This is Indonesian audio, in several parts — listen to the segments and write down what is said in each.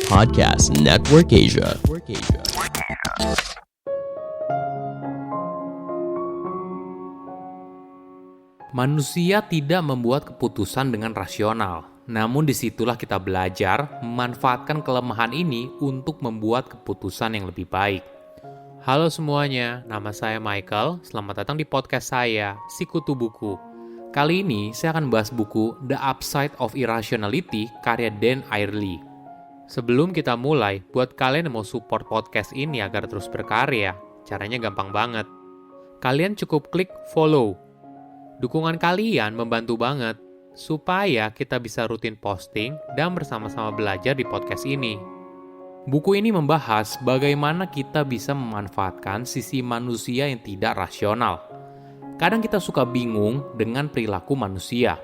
Podcast Network Asia. Manusia tidak membuat keputusan dengan rasional. Namun disitulah kita belajar memanfaatkan kelemahan ini untuk membuat keputusan yang lebih baik. Halo semuanya, nama saya Michael. Selamat datang di podcast saya, Sikutu Buku. Kali ini saya akan bahas buku The Upside of Irrationality karya Dan Ariely. Sebelum kita mulai, buat kalian yang mau support podcast ini agar terus berkarya, caranya gampang banget. Kalian cukup klik follow. Dukungan kalian membantu banget supaya kita bisa rutin posting dan bersama-sama belajar di podcast ini. Buku ini membahas bagaimana kita bisa memanfaatkan sisi manusia yang tidak rasional. Kadang kita suka bingung dengan perilaku manusia.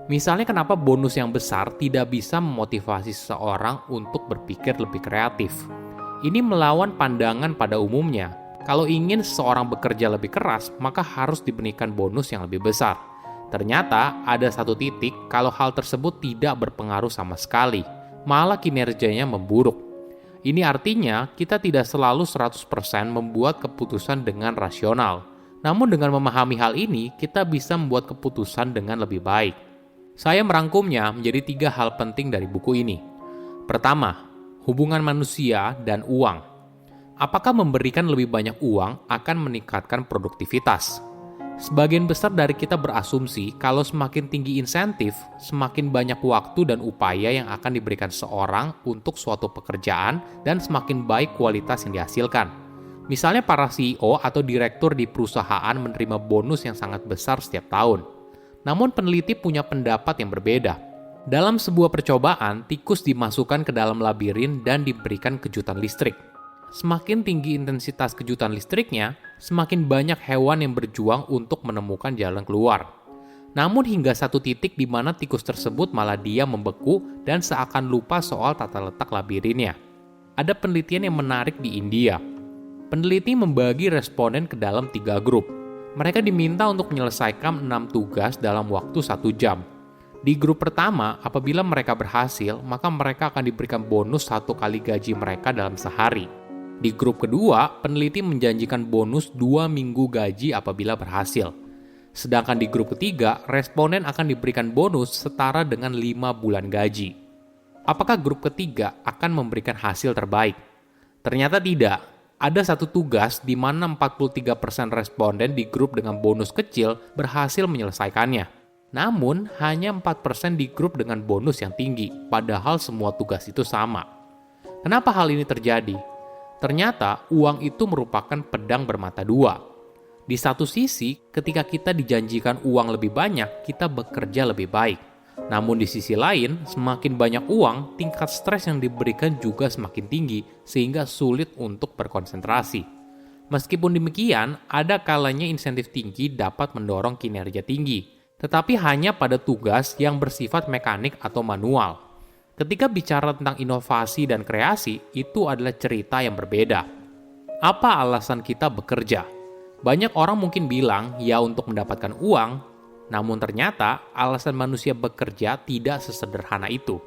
Misalnya kenapa bonus yang besar tidak bisa memotivasi seseorang untuk berpikir lebih kreatif. Ini melawan pandangan pada umumnya. Kalau ingin seseorang bekerja lebih keras, maka harus diberikan bonus yang lebih besar. Ternyata ada satu titik kalau hal tersebut tidak berpengaruh sama sekali, malah kinerjanya memburuk. Ini artinya kita tidak selalu 100% membuat keputusan dengan rasional. Namun dengan memahami hal ini, kita bisa membuat keputusan dengan lebih baik. Saya merangkumnya menjadi 3 hal penting dari buku ini. Pertama, hubungan manusia dan uang. Apakah memberikan lebih banyak uang akan meningkatkan produktivitas? Sebagian besar dari kita berasumsi kalau semakin tinggi insentif, semakin banyak waktu dan upaya yang akan diberikan seorang untuk suatu pekerjaan dan semakin baik kualitas yang dihasilkan. Misalnya para CEO atau direktur di perusahaan menerima bonus yang sangat besar setiap tahun. Namun peneliti punya pendapat yang berbeda. Dalam sebuah percobaan, tikus dimasukkan ke dalam labirin dan diberikan kejutan listrik. Semakin tinggi intensitas kejutan listriknya, semakin banyak hewan yang berjuang untuk menemukan jalan keluar. Namun hingga satu titik di mana tikus tersebut malah diam membeku dan seakan lupa soal tata letak labirinnya. Ada penelitian yang menarik di India. Peneliti membagi responden ke dalam 3 grup. Mereka diminta untuk menyelesaikan 6 tugas dalam waktu 1 jam. Di grup pertama, apabila mereka berhasil, maka mereka akan diberikan bonus 1 kali gaji mereka dalam sehari. Di grup kedua, peneliti menjanjikan bonus 2 minggu gaji apabila berhasil. Sedangkan di grup ketiga, responden akan diberikan bonus setara dengan 5 bulan gaji. Apakah grup ketiga akan memberikan hasil terbaik? Ternyata tidak. Ada satu tugas di mana 43% responden di grup dengan bonus kecil berhasil menyelesaikannya. Namun, hanya 4% di grup dengan bonus yang tinggi, padahal semua tugas itu sama. Kenapa hal ini terjadi? Ternyata, uang itu merupakan pedang bermata dua. Di satu sisi, ketika kita dijanjikan uang lebih banyak, kita bekerja lebih baik. Namun di sisi lain, semakin banyak uang, tingkat stres yang diberikan juga semakin tinggi, sehingga sulit untuk berkonsentrasi. Meskipun demikian, ada kalanya insentif tinggi dapat mendorong kinerja tinggi, tetapi hanya pada tugas yang bersifat mekanik atau manual. Ketika bicara tentang inovasi dan kreasi, itu adalah cerita yang berbeda. Apa alasan kita bekerja? Banyak orang mungkin bilang, ya untuk mendapatkan uang. Namun ternyata alasan manusia bekerja tidak sesederhana itu.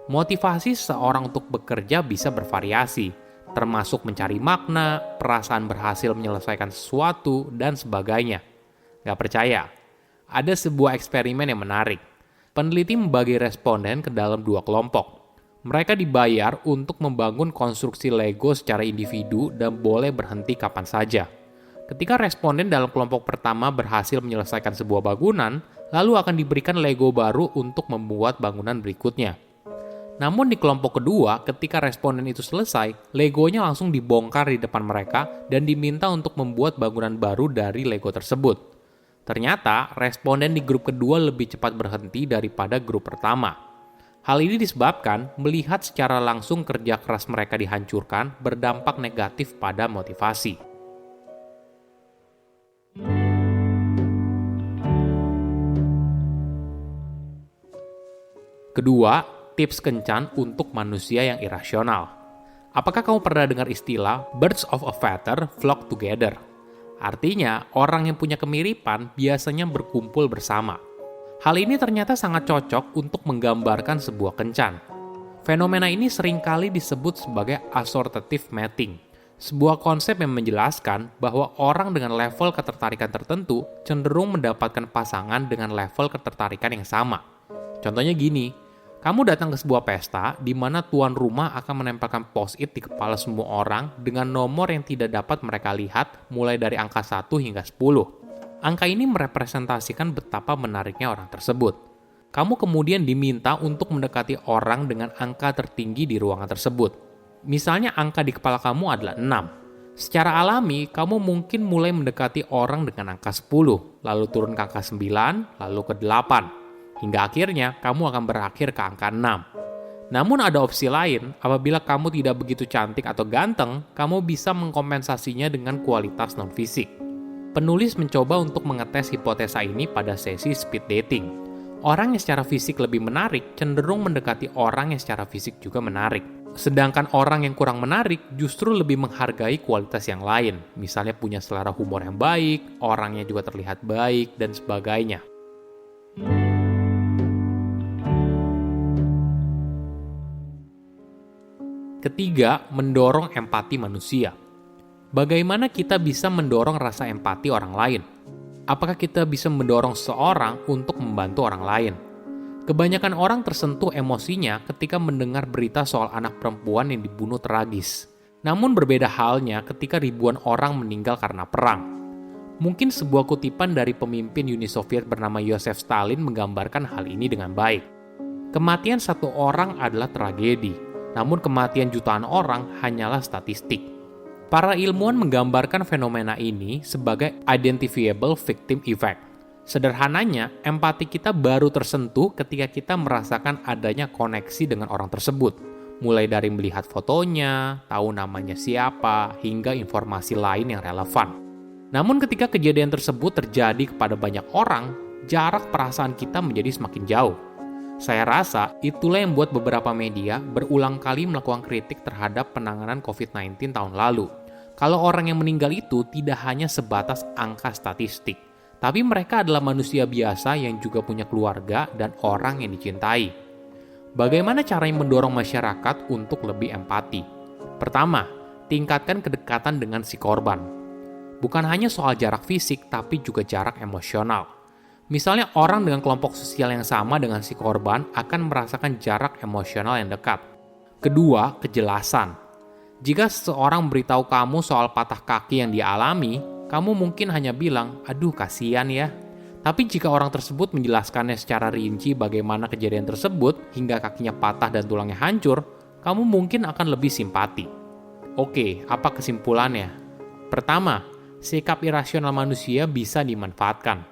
Motivasi seseorang untuk bekerja bisa bervariasi, termasuk mencari makna, perasaan berhasil menyelesaikan sesuatu, dan sebagainya. Gak percaya? Ada sebuah eksperimen yang menarik. Peneliti membagi responden ke dalam 2 kelompok. Mereka dibayar untuk membangun konstruksi Lego secara individu dan boleh berhenti kapan saja. Ketika responden dalam kelompok pertama berhasil menyelesaikan sebuah bangunan, lalu akan diberikan Lego baru untuk membuat bangunan berikutnya. Namun di kelompok kedua, ketika responden itu selesai, Legonya langsung dibongkar di depan mereka dan diminta untuk membuat bangunan baru dari Lego tersebut. Ternyata, responden di grup kedua lebih cepat berhenti daripada grup pertama. Hal ini disebabkan melihat secara langsung kerja keras mereka dihancurkan berdampak negatif pada motivasi. Kedua, tips kencan untuk manusia yang irasional. Apakah kamu pernah dengar istilah birds of a feather flock together? Artinya, orang yang punya kemiripan biasanya berkumpul bersama. Hal ini ternyata sangat cocok untuk menggambarkan sebuah kencan. Fenomena ini seringkali disebut sebagai assortative mating, sebuah konsep yang menjelaskan bahwa orang dengan level ketertarikan tertentu cenderung mendapatkan pasangan dengan level ketertarikan yang sama. Contohnya gini, kamu datang ke sebuah pesta di mana tuan rumah akan menempelkan post-it di kepala semua orang dengan nomor yang tidak dapat mereka lihat mulai dari angka 1 hingga 10. Angka ini merepresentasikan betapa menariknya orang tersebut. Kamu kemudian diminta untuk mendekati orang dengan angka tertinggi di ruangan tersebut. Misalnya angka di kepala kamu adalah 6. Secara alami, kamu mungkin mulai mendekati orang dengan angka 10, lalu turun ke angka 9, lalu ke 8. Hingga akhirnya kamu akan berakhir ke angka 6. Namun ada opsi lain, apabila kamu tidak begitu cantik atau ganteng, kamu bisa mengkompensasinya dengan kualitas non-fisik. Penulis mencoba untuk mengetes hipotesa ini pada sesi speed dating. Orang yang secara fisik lebih menarik cenderung mendekati orang yang secara fisik juga menarik. Sedangkan orang yang kurang menarik justru lebih menghargai kualitas yang lain, misalnya punya selera humor yang baik, orangnya juga terlihat baik, dan sebagainya. Ketiga, mendorong empati manusia. Bagaimana kita bisa mendorong rasa empati orang lain? Apakah kita bisa mendorong seseorang untuk membantu orang lain? Kebanyakan orang tersentuh emosinya ketika mendengar berita soal anak perempuan yang dibunuh tragis. Namun berbeda halnya ketika ribuan orang meninggal karena perang. Mungkin sebuah kutipan dari pemimpin Uni Soviet bernama Joseph Stalin menggambarkan hal ini dengan baik. Kematian satu orang adalah tragedi. Namun kematian jutaan orang hanyalah statistik. Para ilmuwan menggambarkan fenomena ini sebagai identifiable victim effect. Sederhananya, empati kita baru tersentuh ketika kita merasakan adanya koneksi dengan orang tersebut. Mulai dari melihat fotonya, tahu namanya siapa, hingga informasi lain yang relevan. Namun ketika kejadian tersebut terjadi kepada banyak orang, jarak perasaan kita menjadi semakin jauh. Saya rasa itulah yang membuat beberapa media berulang kali melakukan kritik terhadap penanganan COVID-19 tahun lalu. Kalau orang yang meninggal itu tidak hanya sebatas angka statistik, tapi mereka adalah manusia biasa yang juga punya keluarga dan orang yang dicintai. Bagaimana caranya mendorong masyarakat untuk lebih empati? Pertama, tingkatkan kedekatan dengan si korban. Bukan hanya soal jarak fisik, tapi juga jarak emosional. Misalnya orang dengan kelompok sosial yang sama dengan si korban akan merasakan jarak emosional yang dekat. Kedua, kejelasan. Jika seseorang memberitahu kamu soal patah kaki yang dia alami, kamu mungkin hanya bilang, aduh kasihan ya. Tapi jika orang tersebut menjelaskannya secara rinci bagaimana kejadian tersebut hingga kakinya patah dan tulangnya hancur, kamu mungkin akan lebih simpati. Oke, apa kesimpulannya? Pertama, sikap irasional manusia bisa dimanfaatkan.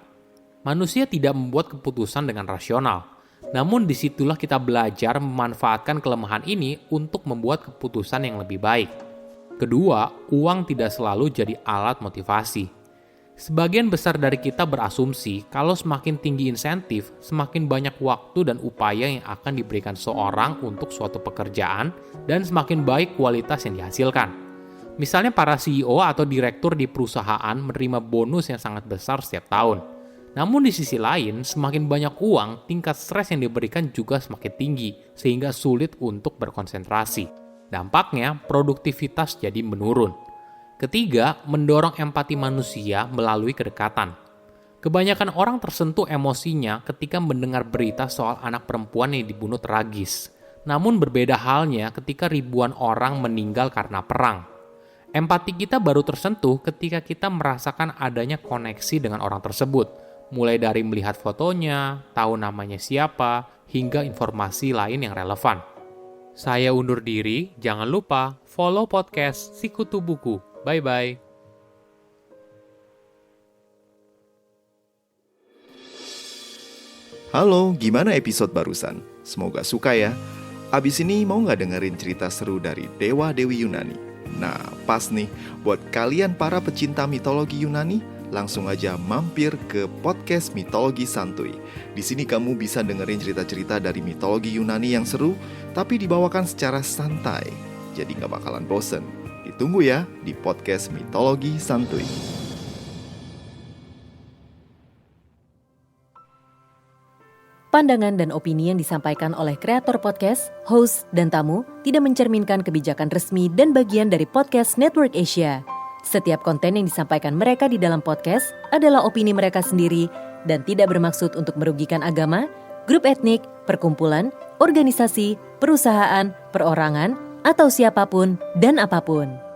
Manusia tidak membuat keputusan dengan rasional, namun disitulah kita belajar memanfaatkan kelemahan ini untuk membuat keputusan yang lebih baik. Kedua, uang tidak selalu jadi alat motivasi. Sebagian besar dari kita berasumsi kalau semakin tinggi insentif, semakin banyak waktu dan upaya yang akan diberikan seorang untuk suatu pekerjaan dan semakin baik kualitas yang dihasilkan. Misalnya para CEO atau direktur di perusahaan menerima bonus yang sangat besar setiap tahun. Namun di sisi lain, semakin banyak uang, tingkat stres yang diberikan juga semakin tinggi, sehingga sulit untuk berkonsentrasi. Dampaknya, produktivitas jadi menurun. Ketiga, mendorong empati manusia melalui kedekatan. Kebanyakan orang tersentuh emosinya ketika mendengar berita soal anak perempuan yang dibunuh tragis. Namun berbeda halnya ketika ribuan orang meninggal karena perang. Empati kita baru tersentuh ketika kita merasakan adanya koneksi dengan orang tersebut. Mulai dari melihat fotonya, tahu namanya siapa, hingga informasi lain yang relevan. Saya undur diri, jangan lupa follow podcast Sikutu Buku. Bye-bye. Halo, gimana episode barusan? Semoga suka ya. Abis ini mau nggak dengerin cerita seru dari Dewa Dewi Yunani? Nah, pas nih buat kalian para pecinta mitologi Yunani. Langsung aja mampir ke podcast Mitologi Santuy. Di sini kamu bisa dengerin cerita-cerita dari mitologi Yunani yang seru, tapi dibawakan secara santai. Jadi gak bakalan bosen. Ditunggu ya di podcast Mitologi Santuy. Pandangan dan opini yang disampaikan oleh kreator podcast, host, dan tamu tidak mencerminkan kebijakan resmi dan bagian dari podcast Network Asia. Setiap konten yang disampaikan mereka di dalam podcast adalah opini mereka sendiri dan tidak bermaksud untuk merugikan agama, grup etnik, perkumpulan, organisasi, perusahaan, perorangan, atau siapapun dan apapun.